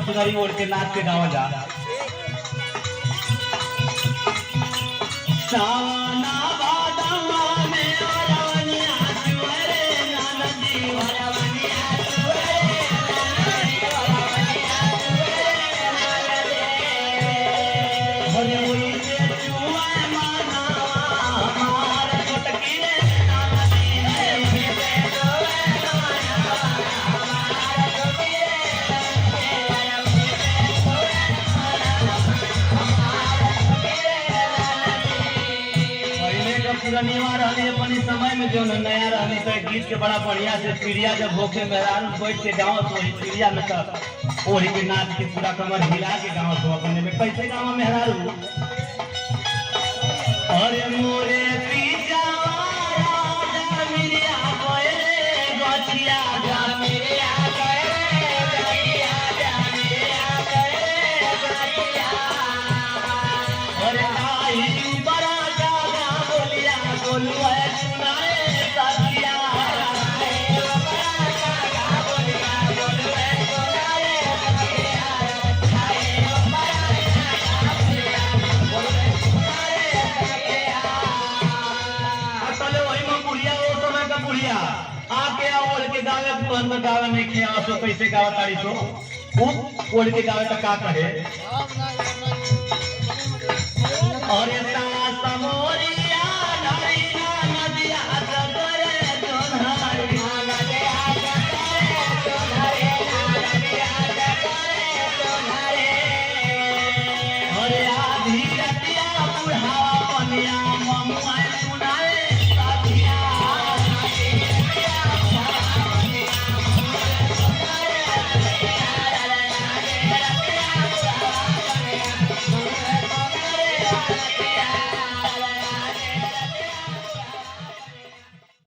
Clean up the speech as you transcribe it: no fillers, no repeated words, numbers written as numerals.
चुनरी ओढ़ के नाच के गावा जा। सावना बादामा में वरवनिया चुअरे ननदी वरवनिया चुअरे ननदी वरवनिया चुअरे ननदी हरे हुई से चुआ मनावा हमार छोटकी रे ननदी से चुआ मनावा हमार छोटकी रे ननदी पुरानिया रहने अपनी समय में जो नया रहने तो गीत के बड़ा बढ़िया से चिड़िया जब होके मैदान बैठ के गाँव तो चिड़िया में तब ओढ़ी के नाच के पूरा कमर हिला के गाँव तो अपने में कैसे गाँव में हरारू अरे मोरे आके ओढ़ के गावे पुरान में गावे नहीं किया सो कैसे गावा तारी सो ओढ़ के गावे तो का कहे और